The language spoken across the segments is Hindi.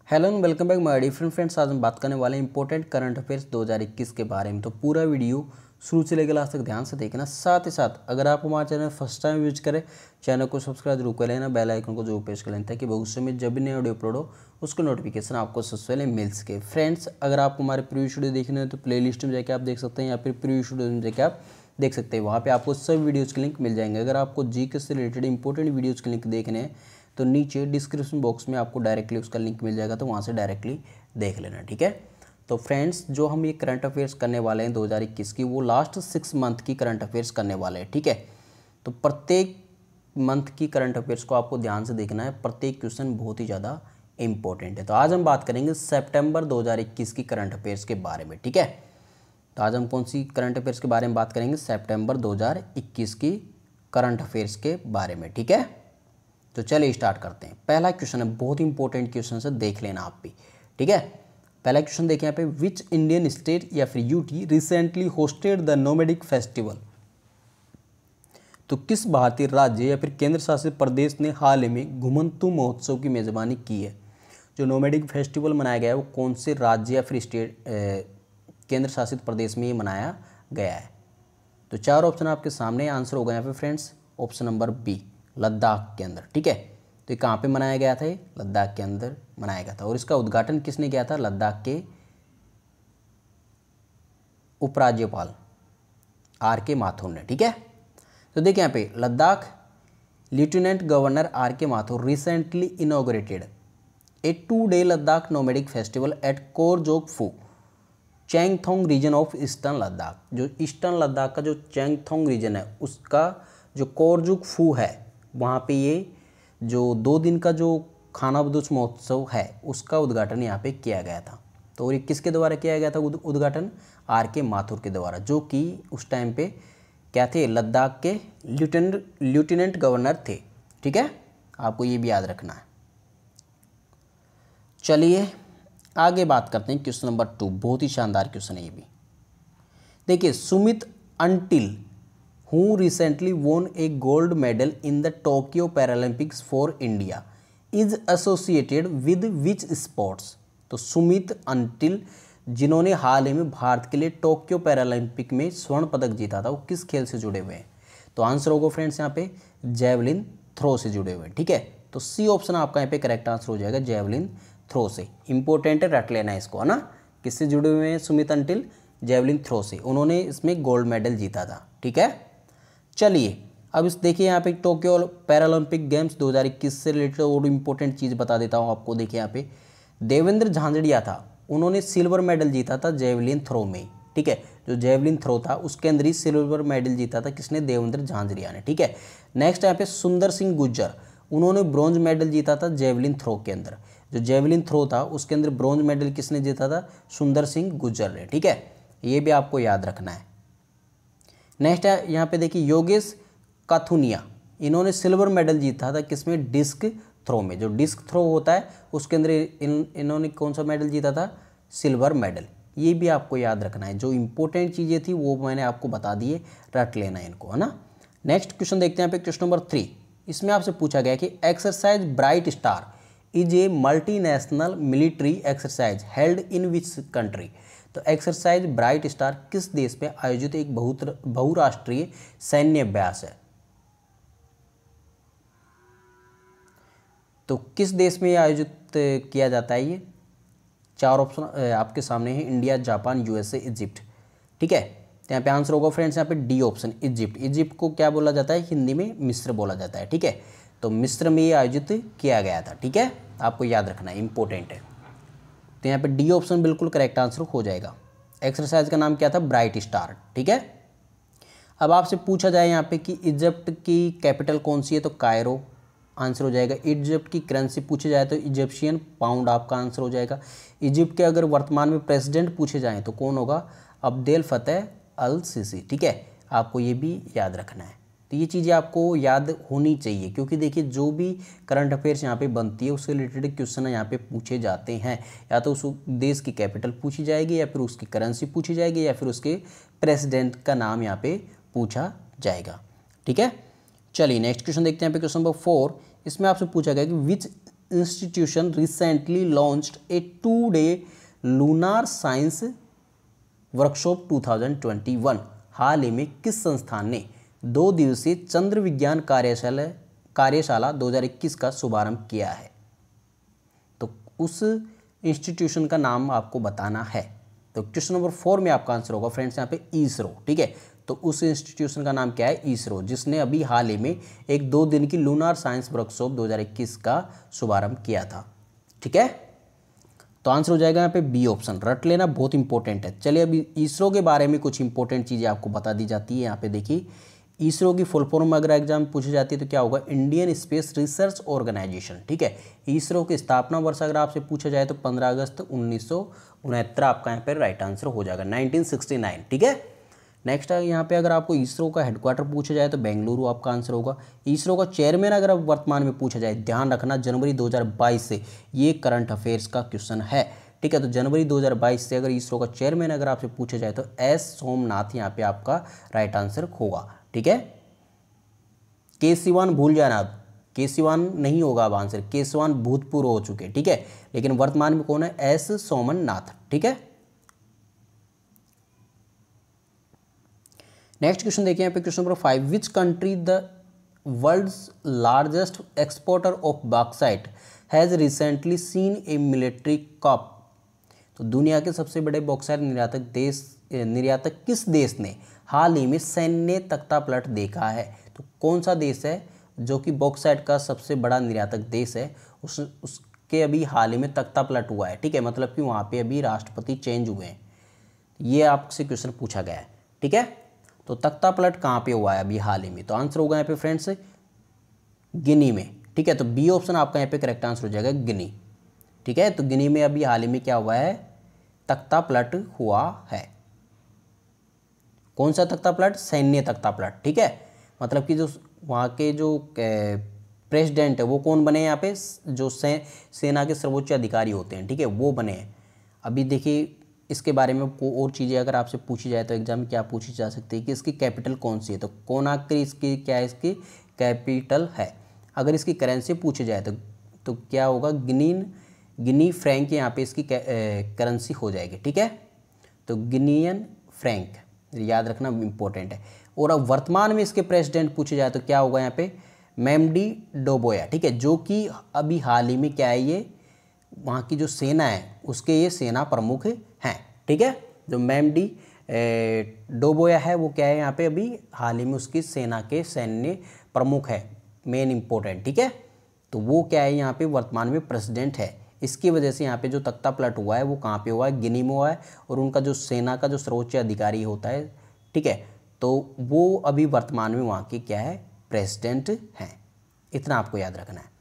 Hello and welcome back my different friends. आज हम बात करने वाले हैं इंपॉर्टेंट करंट अफेयर्स 2021 के बारे में। तो पूरा वीडियो शुरू से लेकर लास्ट तक ध्यान से देखना। साथ ही साथ अगर आप हमारे चैनल फर्स्ट टाइम विजिट करें, चैनल को सब्सक्राइब जरूर कर लेना, बेल आइकन को जरूर प्रेस कर लेना ताकि भविष्य में जब भी नए वीडियो अपलोड हो उसका नोटिफिकेशन आपको सबसे पहले मिल सके। फ्रेंड्स, अगर आपको हमारे प्रीवियस वीडियो देखने हैं तो प्ले लिस्ट में जाकर आप देख सकते हैं या फिर प्रीवियस वीडियो में जाकर आप देख सकते हैं। वहाँ पे आपको सब वीडियोज़ के लिंक मिल जाएंगे। अगर आपको जीके से रिलेटेड इंपॉर्टेंट वीडियोज़ के लिंक देखने हैं तो नीचे डिस्क्रिप्शन बॉक्स में आपको डायरेक्टली उसका लिंक मिल जाएगा, तो वहाँ से डायरेक्टली देख लेना। ठीक है, तो फ्रेंड्स जो हम ये करंट अफेयर्स करने वाले हैं 2021 की, वो लास्ट 6 मंथ की करंट अफेयर्स करने वाले हैं। ठीक है, तो प्रत्येक मंथ की करंट अफेयर्स को आपको ध्यान से देखना है। प्रत्येक क्वेश्चन बहुत ही ज़्यादा इंपॉर्टेंट है। तो आज हम बात करेंगे सितंबर 2021 की करंट अफेयर्स के बारे में। ठीक है, तो आज हम कौन सी करंट अफेयर्स के बारे में बात करेंगे? सितंबर 2021 की करंट अफेयर्स के बारे में। ठीक है, तो चलिए स्टार्ट करते हैं। पहला क्वेश्चन है, बहुत इंपॉर्टेंट क्वेश्चन है, देख लेना आप भी। ठीक है, पहला क्वेश्चन देखिए यहाँ पे, विच इंडियन स्टेट या फिर UT recently hosted the nomadic festival? तो किस भारतीय राज्य या फिर केंद्र शासित प्रदेश ने हाल ही में घुमंतू महोत्सव की मेजबानी की है? जो नोमैडिक फेस्टिवल मनाया गया है वो कौन से राज्य या फिर स्टेट केंद्र शासित प्रदेश में ये मनाया गया है? तो चार ऑप्शन आपके सामने, आंसर होगा यहाँ पे friends option number B, Ladakh के अंदर। ठीक है, तो ये कहाँ पे मनाया गया था? ये लद्दाख के अंदर मनाया गया था। और इसका उद्घाटन किसने किया था? लद्दाख के उपराज्यपाल आर के माथुर ने। ठीक है, तो देखिए यहाँ पे Ladakh lieutenant governor R K Mathur recently inaugurated a 2-day Ladakh nomadic festival at Korzokphu Changthang region of eastern Ladakh. जो ईस्टर्न लद्दाख का जो चैंगथोंग रीजन है उसका जो कोरजुकफू है, वहाँ पे ये जो 2 दिन का जो खानाबदोश महोत्सव है उसका उद्घाटन यहाँ पे किया गया था। तो ये किसके द्वारा किया गया था उद्घाटन? आर के माथुर के द्वारा, जो कि उस टाइम पे क्या थे? लद्दाख के लेफ्टिनेंट गवर्नर थे। ठीक है, आपको ये भी याद रखना है। चलिए आगे बात करते हैं। क्वेश्चन नंबर 2, बहुत ही शानदार क्वेश्चन है ये भी। देखिए, Sumit until who recently won a gold medal in the Tokyo Paralympics for India is associated with which sports? तो सुमित अंटिल जिन्होंने हाल ही में भारत के लिए टोक्यो पैरालंपिक में स्वर्ण पदक जीता था, वो किस खेल से जुड़े हुए हैं? तो आंसर होगा फ्रेंड्स यहाँ पे जेवलिन थ्रो से जुड़े हुए हैं। ठीक है, तो सी ऑप्शन आपका यहाँ पे करेक्ट आंसर हो जाएगा, जेवलिन थ्रो से। इंपॉर्टेंट है, रट लेना है इसको, है ना। किससे जुड़े हुए हैं सुमित अंटिल? जेवलिन थ्रो से। उन्होंने इसमें गोल्ड मेडल जीता था। ठीक है, चलिए अब इस देखिए यहाँ पे टोक्यो पैरालंपिक गेम्स 2021 से रिलेटेड और इम्पोर्टेंट चीज़ बता देता हूँ आपको। देखिए यहाँ पे देवेंद्र झांझड़िया था, उन्होंने सिल्वर मेडल जीता था जेवलिन थ्रो में। ठीक है, जो जेवलिन थ्रो था उसके अंदर ही सिल्वर मेडल जीता था। किसने? देवेंद्र झांझड़िया ने। ठीक है, नेक्स्ट यहाँ पे सुंदर सिंह गुर्जर, उन्होंने ब्रॉन्ज मेडल जीता था जेवलिन थ्रो के अंदर। जो जेवलिन थ्रो था उसके अंदर ब्रॉन्ज मेडल किसने जीता था? सुंदर सिंह गुर्जर ने। ठीक है, ये भी आपको याद रखना है। नेक्स्ट है यहाँ पे देखिए योगेश काथुनिया, इन्होंने सिल्वर मेडल जीता था किसमें? डिस्क थ्रो में। जो डिस्क थ्रो होता है उसके अंदर इन्होंने कौन सा मेडल जीता था? Silver medal. ये भी आपको याद रखना है। जो इंपॉर्टेंट चीज़ें थी वो मैंने आपको बता दिए, रट लेना है इनको, है ना। नेक्स्ट क्वेश्चन देखते हैं यहाँ पे, क्वेश्चन नंबर 3। इसमें आपसे पूछा गया कि exercise bright star is a multinational military exercise held in which country? तो एक्सरसाइज ब्राइट स्टार किस देश में आयोजित एक बहुराष्ट्रीय सैन्य अभ्यास है? तो किस देश में आयोजित किया जाता है ये? चार ऑप्शन आपके सामने हैं, इंडिया, जापान, यूएसए, इजिप्ट। ठीक है, तो यहाँ पे आंसर होगा फ्रेंड्स यहाँ पे डी ऑप्शन, इजिप्ट। इजिप्ट को क्या बोला जाता है? हिंदी में मिस्र बोला जाता है। ठीक है, तो मिस्र में ये आयोजित किया गया था। ठीक है, आपको याद रखना है, इंपॉर्टेंट है। तो यहाँ पे डी ऑप्शन बिल्कुल करेक्ट आंसर हो जाएगा। एक्सरसाइज का नाम क्या था? Bright star. ठीक है, अब आपसे पूछा जाए यहाँ पे कि इजिप्ट की कैपिटल कौन सी है? तो कायरो आंसर हो जाएगा। इजिप्ट की करेंसी पूछे जाए तो इजिप्शियन पाउंड आपका आंसर हो जाएगा। इजिप्ट के अगर वर्तमान में प्रेसिडेंट पूछे जाएँ तो कौन होगा? अब्देल फतेह अल सीसी। ठीक है, आपको ये भी याद रखना है। तो ये चीज़ें आपको याद होनी चाहिए, क्योंकि देखिए जो भी करंट अफेयर्स यहाँ पे बनती है उससे रिलेटेड क्वेश्चन यहाँ पे पूछे जाते हैं। या तो उस देश की कैपिटल पूछी जाएगी, या फिर उसकी करेंसी पूछी जाएगी, या फिर उसके प्रेसिडेंट का नाम यहाँ पे पूछा जाएगा। ठीक है, चलिए नेक्स्ट क्वेश्चन देखते हैं यहाँ पे, क्वेश्चन नंबर 4। इसमें आपसे पूछा गया कि विच इंस्टीट्यूशन रिसेंटली लॉन्च्ड ए 2-day लूनार साइंस वर्कशॉप 2021? हाल ही में किस संस्थान ने 2 दिवसीय चंद्र विज्ञान कार्यशाला 2021 का शुभारंभ किया है? तो उस इंस्टीट्यूशन का नाम आपको बताना है। तो क्वेश्चन नंबर 4 में आपका आंसर होगा फ्रेंड्स यहाँ पे इसरो। ठीक है, तो उस इंस्टीट्यूशन का नाम क्या है? इसरो, जिसने अभी हाल ही में एक 2 दिन की लूनार साइंस वर्कशॉप 2021 का शुभारंभ किया था। ठीक है, तो आंसर हो जाएगा यहाँ पे बी ऑप्शन। रट लेना, बहुत इंपॉर्टेंट है। चलिए अभी इसरो के बारे में कुछ इंपॉर्टेंट चीज़ें आपको बता दी जाती है। यहाँ पे देखिए, इसरो की फुल फॉर्म अगर एग्जाम पूछी जाती है तो क्या होगा? Indian space research organisation. ठीक है, इसरो की स्थापना वर्ष अगर आपसे पूछा जाए तो 15 अगस्त 1969 आपका यहाँ पे राइट आंसर हो जाएगा, 1969। ठीक है, नेक्स्ट है यहाँ पे अगर आपको इसरो का हेडक्वार्टर पूछा जाए तो बेंगलुरु आपका आंसर होगा। इसरो का चेयरमैन अगर अब वर्तमान में पूछा जाए, ध्यान रखना जनवरी 2022 से, ये करंट अफेयर्स का क्वेश्चन है। ठीक है, तो जनवरी 2022 से अगर इसरो का चेयरमैन अगर आपसे पूछा जाए तो एस सोमनाथ यहाँ पे आपका राइट आंसर होगा। ठीक है, के सिवान भूल जाना, के सिवान नहीं होगा अब आंसर, के सिवान भूतपूर्व हो चुके। ठीक है, लेकिन वर्तमान में कौन है? एस सोमनाथ। ठीक है, नेक्स्ट क्वेश्चन देखिए यहाँ पे question number 5, which country the world's largest exporter of bauxite has recently seen a military coup? तो दुनिया के सबसे बड़े बॉक्साइट निर्यातक किस देश ने हाल ही में सैन्य तख्तापलट देखा है? तो कौन सा देश है जो कि बॉक्साइट का सबसे बड़ा निर्यातक देश है, उसके अभी हाल ही में तख्तापलट हुआ है? ठीक है, मतलब कि वहाँ पे अभी राष्ट्रपति चेंज हुए हैं। ये आपसे क्वेश्चन पूछा गया है। ठीक है, तो तख्तापलट कहाँ पे हुआ है अभी हाल ही में? तो आंसर होगा यहाँ पे फ्रेंड्स गिनी में। ठीक है, तो बी ऑप्शन आपका यहाँ पे करेक्ट आंसर हो जाएगा, गिनी। ठीक है, तो गिनी में अभी हाल ही में क्या हुआ है? तख्तापलट हुआ है। कौन सा तख्तापलट? सैन्य तख्तापलट। ठीक है, मतलब कि जो वहाँ के जो प्रेसिडेंट है वो कौन बने यहाँ पे? जो सेना के सर्वोच्च अधिकारी होते हैं, ठीक है, वो बने हैं। अभी देखिए इसके बारे में को और चीज़ें अगर आपसे पूछी जाए तो एग्जाम में क्या पूछी जा सकती है कि इसकी कैपिटल कौन सी है? तो कोनाक्री इसकी क्या है? इसकी कैपिटल है। अगर इसकी करेंसी पूछी जाए तो क्या होगा? गिनी फ्रैंक यहाँ पे इसकी करेंसी हो जाएगी। ठीक है, तो गिनियन फ्रैंक याद रखना इंपॉर्टेंट है। और अब वर्तमान में इसके प्रेसिडेंट पूछे जाए तो क्या होगा यहाँ पे? मेमडी डोबोया। ठीक है, जो कि अभी हाल ही में क्या है? ये वहाँ की जो सेना है उसके ये सेना प्रमुख हैं। ठीक है, जो मेमडी डोबोया है वो क्या है? यहाँ पे अभी हाल ही में उसकी सेना के सैन्य प्रमुख है, मेन इंपॉर्टेंट। ठीक है, तो वो क्या है? यहाँ पे वर्तमान में प्रेसिडेंट है। इसकी वजह से यहाँ पे जो तख्तापलट हुआ है वो कहाँ पे हुआ है? गिनी में हुआ है। और उनका जो सेना का जो सर्वोच्च अधिकारी होता है, ठीक है, तो वो अभी वर्तमान में वहाँ के क्या है? प्रेसिडेंट हैं। इतना आपको याद रखना है।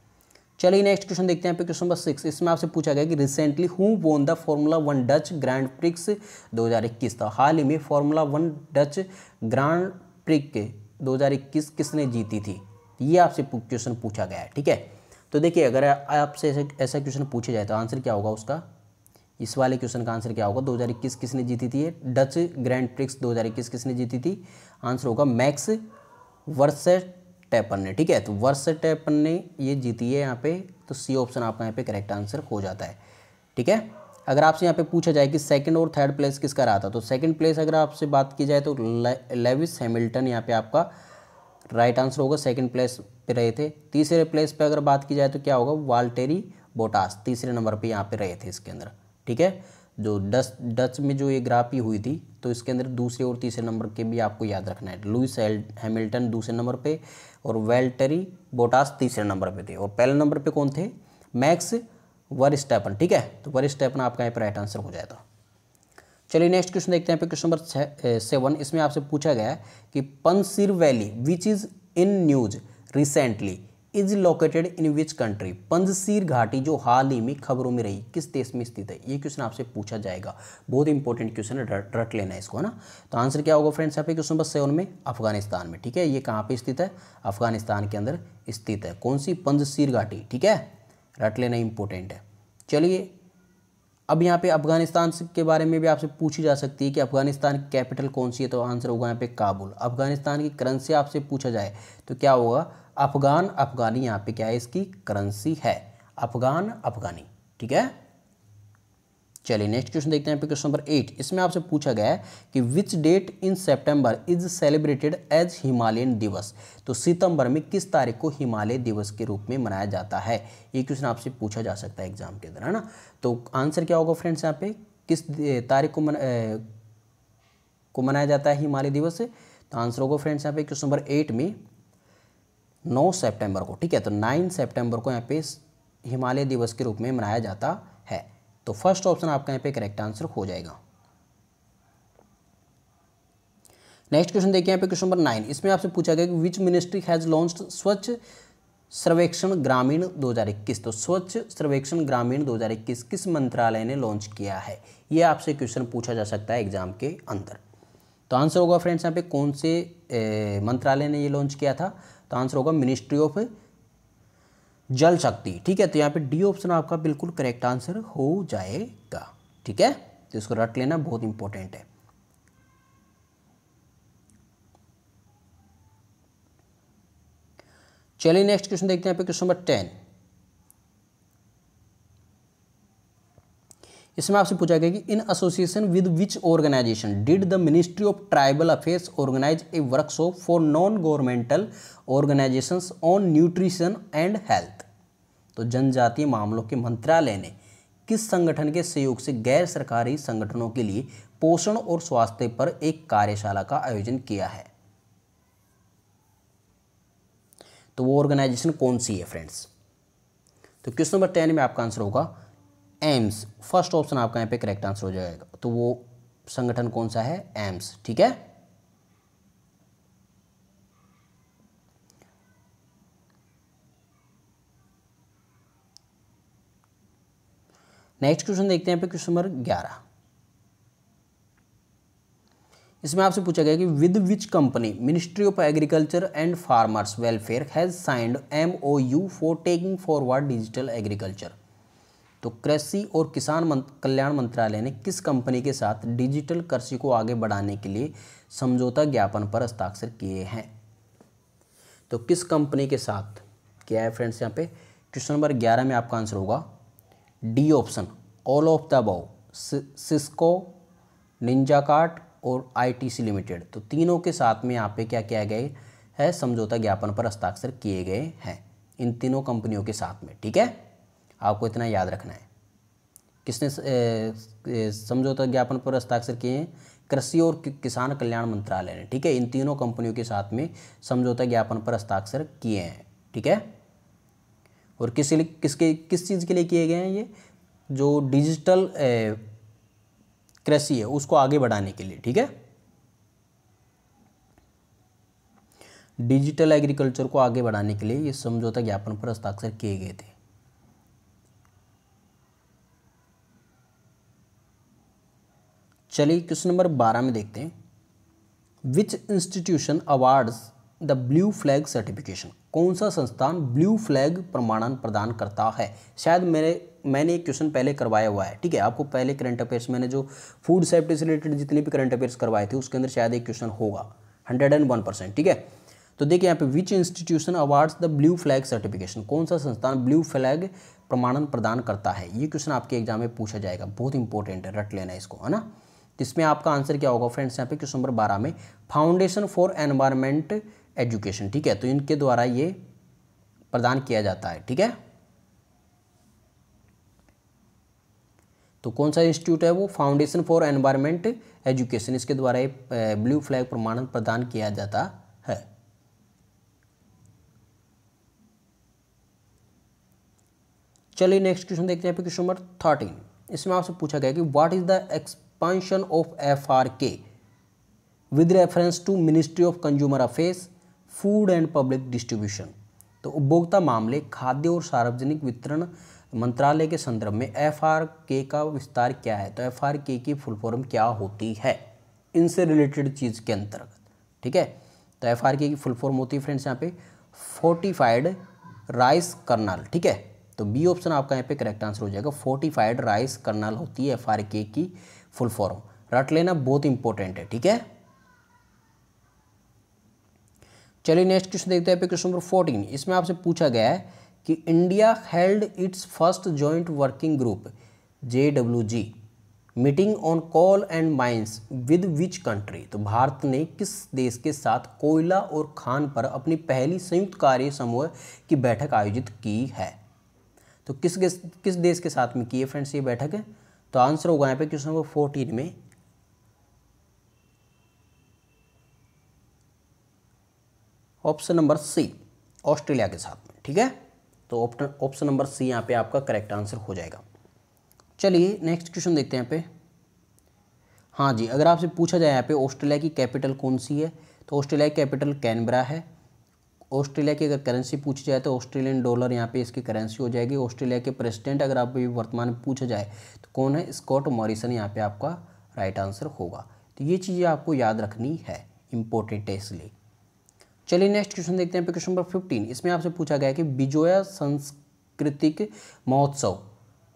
चलिए नेक्स्ट क्वेश्चन देखते हैं। क्वेश्चन नंबर 6, इसमें आपसे पूछा गया कि recently who won the formula 1 Dutch grand prix 2021? तो हाल ही में फार्मूला 1 डच ग्रैंड प्रिक 2021 किसने जीती थी? ये आपसे क्वेश्चन पूछा गया है। ठीक है, तो देखिए अगर आपसे ऐसा क्वेश्चन पूछा जाए तो आंसर क्या होगा उसका? इस वाले क्वेश्चन का आंसर क्या होगा? 2021 किसने जीती थी? डच ग्रैंड प्रिक्स 2021 किसने जीती थी? आंसर होगा मैक्स वर्स्टैपन ने। ठीक है, तो वर्स्टैपन ने ये जीती है यहाँ पे, तो सी ऑप्शन आपका यहाँ पे करेक्ट आंसर हो जाता है। ठीक है, अगर आपसे यहाँ पे पूछा जाए कि सेकंड और थर्ड प्लेस किसका रहा था, तो सेकंड प्लेस अगर आपसे बात की जाए तो लेविस हैमिल्टन यहाँ पे आपका राइट आंसर होगा, सेकंड प्लेस पे रहे थे। तीसरे प्लेस पे अगर बात की जाए तो क्या होगा? वाल्टेरी बोटास तीसरे नंबर पे यहाँ पे रहे थे इसके अंदर। ठीक है, जो डच में जो ये ग्राफी हुई थी तो इसके अंदर दूसरे और तीसरे नंबर के भी आपको याद रखना है। लुइस हैमिल्टन दूसरे नंबर पे और वाल्टेरी बोटास तीसरे नंबर पे थे। और पहले नंबर पे कौन थे? Max Verstappen. ठीक है, तो वर्स्टैपन आपका यहाँ पर राइट आंसर हो जाएगा। चलिए नेक्स्ट क्वेश्चन देखते हैं पे क्वेश्चन नंबर 7। इसमें आपसे पूछा गया है कि Panjshir valley which is in news recently is located in which country? Panjshir घाटी जो हाल ही में खबरों में रही किस देश में स्थित है? ये क्वेश्चन आपसे पूछा जाएगा, बहुत इंपॉर्टेंट क्वेश्चन है, रट लेना है इसको, है ना। तो आंसर क्या होगा फ्रेंड्स यहाँ पे क्वेश्चन नंबर 7 में? अफगानिस्तान में। ठीक है, ये कहाँ पे स्थित है? अफगानिस्तान के अंदर स्थित है। कौन सी? पंजसीर घाटी। ठीक है, रट लेना इंपॉर्टेंट है। चलिए अब यहाँ पे अफगानिस्तान के बारे में भी आपसे पूछी जा सकती है कि अफगानिस्तान की कैपिटल कौन सी है? तो आंसर होगा यहाँ पे काबुल। अफगानिस्तान की करेंसी आपसे पूछा जाए तो क्या होगा? अफगानी यहाँ पे क्या है? इसकी करेंसी है। अफगान, अफगानी। ठीक है, चलिए नेक्स्ट क्वेश्चन देखते हैं पे क्वेश्चन नंबर 8। इसमें आपसे पूछा गया है कि which date in September is celebrated as Himalayan Diwas. तो सितंबर में किस तारीख को हिमालय दिवस के रूप में मनाया जाता है, ये क्वेश्चन आपसे पूछा जा सकता है एग्जाम के अंदर, है ना। तो आंसर क्या होगा फ्रेंड्स, यहाँ पे किस तारीख को मनाया जाता है हिमालय दिवस। तो आंसर होगा फ्रेंड्स यहाँ पे क्वेश्चन नंबर 8 में 9 सितंबर को। ठीक है, तो 9 सितंबर को यहाँ पे हिमालय दिवस के रूप में मनाया जाता है। तो फर्स्ट ऑप्शन आपका यहाँ पे करेक्ट आंसर हो जाएगा। नेक्स्ट क्वेश्चन देखिए यहाँ पे क्वेश्चन नंबर 9। इसमें आपसे पूछा गया कि विच मिनिस्ट्री हैज लॉन्च्ड स्वच्छ सर्वेक्षण ग्रामीण 2021। तो स्वच्छ सर्वेक्षण ग्रामीण 2021 किस मंत्रालय ने लॉन्च किया है, ये आपसे क्वेश्चन पूछा जा सकता है एग्जाम के अंदर। तो आंसर होगा फ्रेंड्स यहाँ पे कौन से मंत्रालय ने ये लॉन्च किया था। तो आंसर होगा मिनिस्ट्री ऑफ जल शक्ति। ठीक है, तो यहाँ पे डी ऑप्शन आपका बिल्कुल करेक्ट आंसर हो जाएगा। ठीक है, तो इसको रट लेना, बहुत इंपॉर्टेंट है। चलिए नेक्स्ट क्वेश्चन देखते हैं पे क्वेश्चन नंबर 10। इसमें आपसे पूछा गया कि in association with which organisation did the ministry of tribal affairs organise a workshop for non governmental organisations on nutrition and health. तो जनजातीय मामलों के मंत्रालय ने किस संगठन के सहयोग से गैर सरकारी संगठनों के लिए पोषण और स्वास्थ्य पर एक कार्यशाला का आयोजन किया है। तो वो ऑर्गेनाइजेशन कौन सी है फ्रेंड्स। तो क्वेश्चन नंबर 10 में आपका आंसर होगा एम्स। फर्स्ट ऑप्शन आपका यहाँ पे करेक्ट आंसर हो जाएगा। तो वो संगठन कौन सा है, एम्स। ठीक है, नेक्स्ट क्वेश्चन देखते हैं पे क्वेश्चन नंबर 11। इसमें आपसे पूछा गया कि with which company ministry of agriculture and farmers welfare has signed MOU for taking forward digital agriculture. तो कृषि और किसान कल्याण मंत्रालय ने किस कंपनी के साथ डिजिटल कृषि को आगे बढ़ाने के लिए समझौता ज्ञापन पर हस्ताक्षर किए हैं। तो किस कंपनी के साथ किया है फ्रेंड्स, यहाँ पे क्वेश्चन नंबर 11 में आपका आंसर होगा D option, all of the above, Cisco, Ninjacart और ITC लिमिटेड। तो तीनों के साथ में यहाँ पे क्या किया गया है, समझौता ज्ञापन पर हस्ताक्षर किए गए हैं इन तीनों कंपनियों के साथ में। ठीक है, आपको इतना याद रखना है। किसने समझौता ज्ञापन पर हस्ताक्षर किए हैं, कृषि और किसान कल्याण मंत्रालय ने। ठीक है, इन तीनों कंपनियों के साथ में समझौता ज्ञापन पर हस्ताक्षर किए हैं। ठीक है, और किस चीज़ के लिए किए गए हैं, ये जो डिजिटल कृषि है उसको आगे बढ़ाने के लिए। ठीक है, डिजिटल एग्रीकल्चर को आगे बढ़ाने के लिए ये समझौता ज्ञापन पर हस्ताक्षर किए गए थे। चलिए क्वेश्चन नंबर 12 में देखते हैं, विच institution awards the blue flag certification. कौन सा संस्थान ब्लू फ्लैग प्रमाणन प्रदान करता है। शायद मैंने एक क्वेश्चन पहले करवाया हुआ है। ठीक है, आपको पहले करंट अफेयर्स मैंने जो फूड सेफ्टी से रिलेटेड जितने भी करंट अफेयर्स करवाए थे उसके अंदर शायद एक क्वेश्चन होगा 101%। ठीक है, तो देखिए यहाँ पे विच institution awards the blue flag certification. कौन सा संस्थान ब्लू फ्लैग प्रमाणन प्रदान करता है, ये क्वेश्चन आपके एग्जाम में पूछा जाएगा। बहुत इंपॉर्टेंट है, रट लेना इसको, है ना। इसमें आपका आंसर क्या होगा फ्रेंड्स, यहाँ पे क्वेश्चन नंबर 12 में फाउंडेशन फॉर एनवायरमेंट एजुकेशन। ठीक है, तो इनके द्वारा ये प्रदान किया जाता है। ठीक है, तो कौन सा इंस्टीट्यूट है वो, फाउंडेशन फॉर एनवायरमेंट एजुकेशन, इसके द्वारा ये ब्लू फ्लैग प्रमाणन प्रदान किया जाता है। चलिए नेक्स्ट क्वेश्चन देखते हैं क्वेश्चन नंबर 13। इसमें आपसे पूछा गया कि what is the expansion of FRK with reference to ministry of consumer affairs, food and public distribution. तो उपभोक्ता मामले, खाद्य और सार्वजनिक वितरण मंत्रालय के संदर्भ में FRK का विस्तार क्या है। तो FRK की फुल फॉर्म क्या होती है इनसे रिलेटेड चीज़ के अंतर्गत। ठीक है, तो FRK की फुल फॉर्म होती है फ्रेंड्स यहाँ पे फोर्टिफाइड राइस कर्नल। ठीक है, तो बी ऑप्शन आपका यहाँ पे करेक्ट आंसर हो जाएगा। फोर्टिफाइड राइस कर्नल होती है FRK की फुल फॉर्म, रट लेना, बहुत इंपॉर्टेंट है। ठीक है, चलिए नेक्स्ट क्वेश्चन देखते हैं क्वेश्चन नंबर 14। इसमें आपसे पूछा गया है कि India held its first joint working group JWG meeting on coal and mines with which country. तो भारत ने किस देश के साथ कोयला और खान पर अपनी पहली संयुक्त कार्य समूह की बैठक आयोजित की है। तो किस देश के साथ में की है फ्रेंड्स ये बैठक है? तो आंसर होगा यहाँ पे क्वेश्चन नंबर 14 में ऑप्शन नंबर सी, ऑस्ट्रेलिया के साथ में। ठीक है, तो ऑप्शन नंबर सी यहाँ पे आपका करेक्ट आंसर हो जाएगा। चलिए नेक्स्ट क्वेश्चन देखते हैं यहाँ पे। हाँ जी, अगर आपसे पूछा जाए यहाँ पे ऑस्ट्रेलिया की कैपिटल कौन सी है, तो ऑस्ट्रेलिया की कैपिटल कैनबरा है। ऑस्ट्रेलिया की अगर करेंसी पूछी जाए तो ऑस्ट्रेलियन डॉलर यहाँ पे इसकी करेंसी हो जाएगी। ऑस्ट्रेलिया के प्रेसिडेंट अगर आप वर्तमान में पूछा जाए तो कौन है, स्कॉट मॉरिसन यहाँ पे आपका राइट आंसर होगा। तो ये चीज़ें आपको याद रखनी है, इंपॉर्टेंट है इसलिए। चलिए नेक्स्ट क्वेश्चन देखते हैं क्वेश्चन नंबर 15। इसमें आपसे पूछा गया है कि Bijoya Sanskritik Mahotsav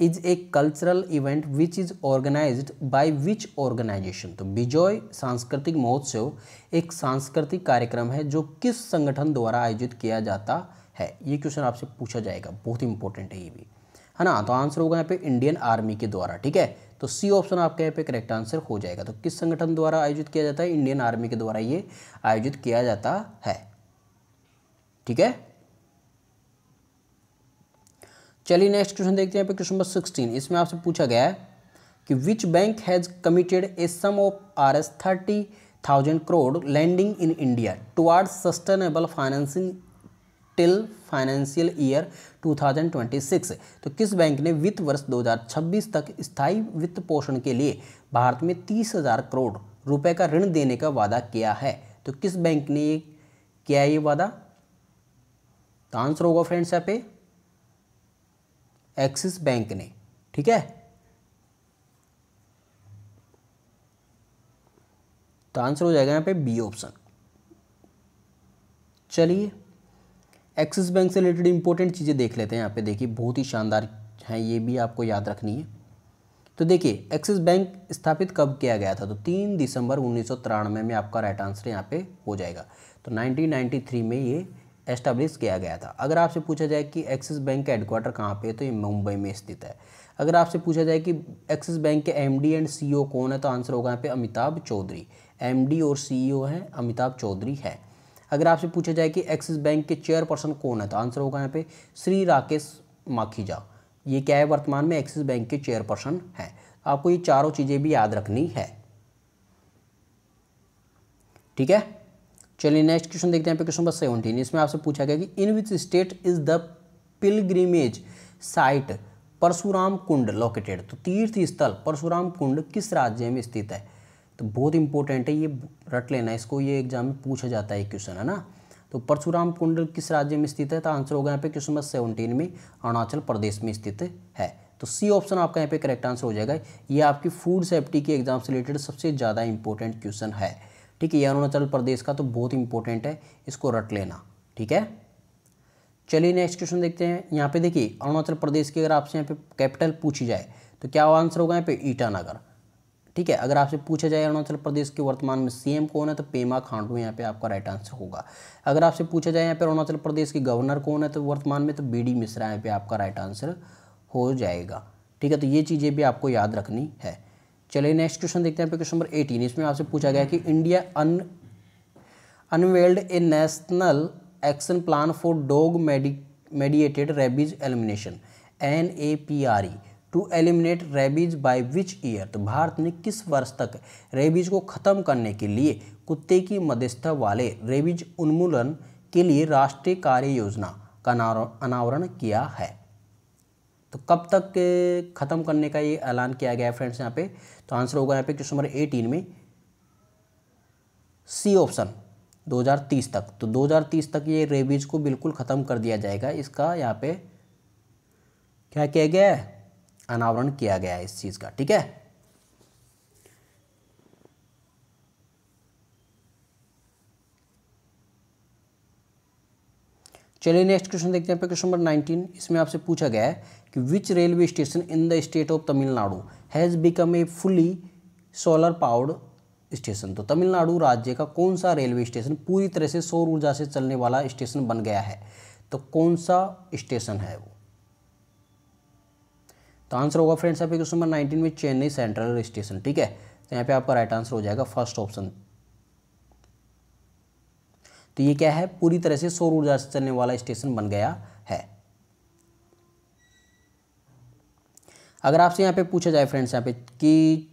is a cultural event which is organised by which organisation. तो बिजोय सांस्कृतिक महोत्सव एक सांस्कृतिक कार्यक्रम है जो किस संगठन द्वारा आयोजित किया जाता है। ये क्वेश्चन आपसे पूछा जाएगा, बहुत इंपॉर्टेंट है ये भी, है ना। तो आंसर होगा यहाँ पे इंडियन आर्मी के द्वारा। ठीक है, तो सी ऑप्शन आपका यहाँ पे करेक्ट आंसर हो जाएगा। तो किस संगठन द्वारा आयोजित किया जाता है? इंडियन आर्मी के द्वारा ये आयोजित किया जाता है। ठीक है, चलिए नेक्स्ट क्वेश्चन देखते हैं क्वेश्चन नंबर 16। इसमें आपसे पूछा गया है कि which bank has committed a sum of Rs 30,000 crore lending in India towards sustainable financing till financial year 2026। तो किस बैंक ने वित्त वर्ष 2026 तक स्थायी वित्त पोषण के लिए भारत में 30,000 करोड़ रुपए का ऋण देने का वादा किया है? तो किस बैंक ने ये किया ये वादा? तो आंसर होगा फ्रेंड्स यहाँ पे एक्सिस बैंक ने। ठीक है, तो आंसर हो जाएगा यहाँ पे बी ऑप्शन। चलिए एक्सिस बैंक से रिलेटेड इंपॉर्टेंट चीज़ें देख लेते हैं। यहाँ पे देखिए बहुत ही शानदार हैं, ये भी आपको याद रखनी है। तो देखिए एक्सिस बैंक स्थापित कब किया गया था? तो 3 दिसंबर 1993 में आपका राइट आंसर यहाँ पे हो जाएगा। तो 1993 में ये एस्टैब्लिश किया गया था। अगर आपसे पूछा जाए कि एक्सिस बैंक का हेडक्वार्टर कहाँ पे है, तो ये मुंबई में स्थित है। अगर आपसे पूछा जाए कि एक्सिस बैंक के MD एंड CEO कौन है, तो आंसर होगा यहाँ पे अमिताभ चौधरी। MD और CEO हैं अमिताभ चौधरी है। अगर आपसे पूछा जाए कि एक्सिस बैंक के चेयरपर्सन कौन है, तो आंसर होगा यहाँ पे श्री राकेश माखीजा। ये क्या है, वर्तमान में एक्सिस बैंक के चेयरपर्सन हैं। आपको ये चारों चीज़ें भी याद रखनी है। ठीक है, चलिए नेक्स्ट क्वेश्चन देखते हैं क्वेश्चन नंबर 17। इसमें आपसे पूछा गया कि in which state is the pilgrimage site Parshuram Kund located. तो तीर्थ स्थल परशुराम कुंड किस राज्य में स्थित है? तो बहुत इंपॉर्टेंट है, ये रट लेना इसको, ये एग्जाम में पूछा जाता है क्वेश्चन, है ना। तो परशुराम कुंड किस राज्य में स्थित है? तो आंसर होगा यहाँ पे क्वेश्चन नंबर 17 में अरुणाचल प्रदेश में स्थित है। तो सी ऑप्शन आपका यहाँ पे करेक्ट आंसर हो जाएगा। ये आपकी फूड सेफ्टी के एग्जाम से रिलेटेड सबसे ज़्यादा इंपॉर्टेंट क्वेश्चन है। ठीक है, ये अरुणाचल प्रदेश का तो बहुत इंपॉर्टेंट है, इसको रट लेना। ठीक है, चलिए नेक्स्ट क्वेश्चन देखते हैं। यहाँ पे देखिए अरुणाचल प्रदेश की अगर आपसे यहाँ पे कैपिटल पूछी जाए तो क्या आंसर होगा यहाँ पे ईटानगर। ठीक है, अगर आपसे पूछा जाए अरुणाचल प्रदेश के वर्तमान में CM कौन है, तो पेमा खांडू यहाँ पे आपका राइट आंसर होगा। अगर आपसे पूछा जाए यहाँ पे अरुणाचल प्रदेश के गवर्नर कौन है, तो वर्तमान में तो BD मिश्रा यहाँ पे आपका राइट आंसर हो जाएगा। ठीक है, तो ये चीज़ें भी आपको याद रखनी है। चलिए नेक्स्ट क्वेश्चन देखते हैं क्वेश्चन नंबर 18। इसमें आपसे पूछा गया कि India unveiled a national action plan for dog mediated rabies elimination NAPRE to eliminate rabies by which year. तो भारत ने किस वर्ष तक रेबीज को ख़त्म करने के लिए कुत्ते की मध्यस्थता वाले रेबीज उन्मूलन के लिए राष्ट्रीय कार्य योजना का अनावरण किया है? तो कब तक ख़त्म करने का ये ऐलान किया गया है फ्रेंड्स यहाँ पे? तो आंसर होगा यहाँ पे क्वेश्चन नंबर 18 में सी ऑप्शन 2030 तक। तो 2030 तक ये रेबीज को बिल्कुल ख़त्म कर दिया जाएगा। इसका यहाँ पे क्या किया गया है, अनावरण किया गया है इस चीज़ का। ठीक है, चलिए नेक्स्ट क्वेश्चन देखते हैं क्वेश्चन नंबर 19। इसमें आपसे पूछा गया है कि विच railway station in the state of Tamil Nadu has become a fully solar powered station. तो तमिलनाडु राज्य का कौन सा रेलवे स्टेशन पूरी तरह से सौर ऊर्जा से चलने वाला स्टेशन बन गया है? तो कौन सा स्टेशन है वो? तो आंसर होगा फ्रेंड्स यहाँ पे क्वेश्चन नंबर 19 में चेन्नई सेंट्रल स्टेशन। ठीक है, तो यहाँ पे आपका राइट आंसर हो जाएगा फर्स्ट ऑप्शन। तो ये क्या है, पूरी तरह से सौर ऊर्जा से चलने वाला स्टेशन बन गया है। अगर आपसे यहाँ पे पूछा जाए फ्रेंड्स यहाँ पे कि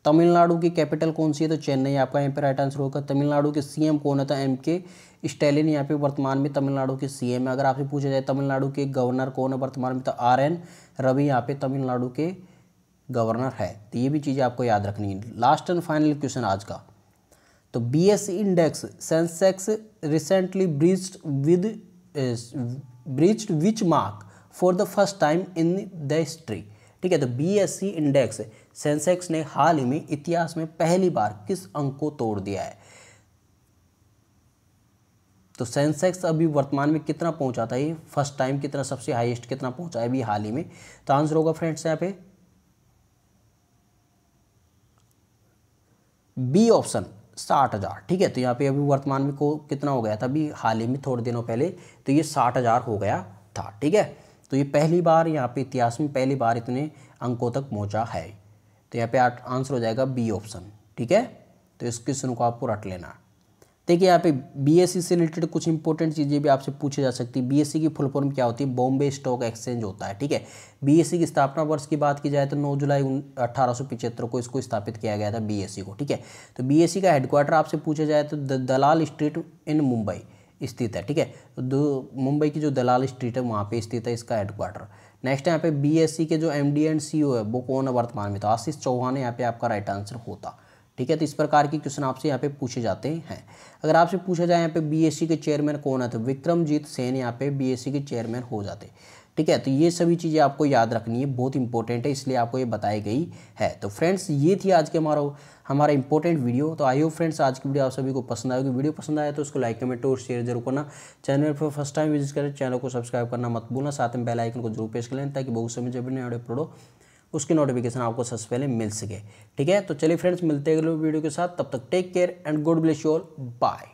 तमिलनाडु की कैपिटल कौन सी है, तो चेन्नई आपका यहाँ पे राइट आंसर होगा। तमिलनाडु के सीएम कौन है, तो एमके स्टैलिन यहाँ पे वर्तमान में तमिलनाडु के सीएम है। अगर आपसे पूछा जाए तमिलनाडु के गवर्नर कौन है वर्तमान में, तो आरएन रवि यहाँ पे तमिलनाडु के गवर्नर है। तो ये भी चीज़ें आपको याद रखनी है। लास्ट एंड फाइनल क्वेश्चन आज का, तो BSE index Sensex recently breached which mark for the first time in the history. ठीक है, तो बीएसई इंडेक्स सेंसेक्स ने हाल ही में इतिहास में पहली बार किस अंक को तोड़ दिया है? तो सेंसेक्स अभी वर्तमान में कितना पहुंचा था, ये फर्स्ट टाइम कितना, सबसे हाईएस्ट कितना पहुंचा है अभी हाल ही में? तो आंसर होगा फ्रेंड्स यहाँ पे बी ऑप्शन 60,000। ठीक है, तो यहाँ पे अभी वर्तमान में को कितना हो गया था अभी हाल ही में थोड़े दिनों पहले, तो ये 60,000 हो गया था। ठीक है, तो ये पहली बार यहाँ पे इतिहास में पहली बार इतने अंकों तक पहुँचा है। तो यहाँ पे आंसर हो जाएगा बी ऑप्शन। ठीक है, तो इस क्वेश्चन को आपको रट लेना। देखिए यहाँ पे बीएसई से रिलेटेड कुछ इंपॉर्टेंट चीज़ें भी आपसे पूछी जा सकती है। बीएसई की फुल फॉर्म क्या होती है? बॉम्बे स्टॉक एक्सचेंज होता है। ठीक है, बीएसई की स्थापना वर्ष की बात की जाए तो 9 जुलाई 1875 को इसको स्थापित किया गया था बीएसई को। ठीक है, तो बीएसई का हेडक्वार्टर आपसे पूछा जाए तो दलाल स्ट्रीट इन मुंबई स्थित है। ठीक है, तो मुंबई की जो दलाल स्ट्रीट है वहाँ पे स्थित है इसका हेडक्वार्टर। नेक्स्ट यहाँ पे बीएसई के जो एमडी एंड सीईओ है वो कौन है वर्तमान में? तो आशीष चौहान यहाँ पे आपका राइट आंसर होता। ठीक है, तो इस प्रकार के क्वेश्चन आपसे यहाँ पे पूछे जाते हैं। अगर आपसे पूछा जाए यहाँ पे बीएसई के चेयरमैन कौन है, तो विक्रमजीत सेन यहाँ पे बीएसई के चेयरमैन हो जाते। ठीक है, तो ये सभी चीज़ें आपको याद रखनी है, बहुत इंपॉर्टेंट है, इसलिए आपको ये बताई गई है। तो फ्रेंड्स ये थी आज के हमारा इंपॉर्टेंट वीडियो। तो आई होप फ्रेंड्स आज की वीडियो आप सभी को पसंद आएगी। वीडियो पसंद आया तो उसको लाइक कमेंट और शेयर जरूर करना। चैनल पर फर्स्ट टाइम विजिट करें, चैनल को सब्सक्राइब करना मत भूलना, साथ में बेल आइकन को जरूर प्रेस कर लें ताकि बहुत समय जब नए वीडियो अपलोड हो उसकी नोटिफिकेशन आपको सबसे पहले मिल सके। ठीक है, तो चलिए फ्रेंड्स मिलते हैं अगले वीडियो के साथ, तब तक take care and God bless you all, bye.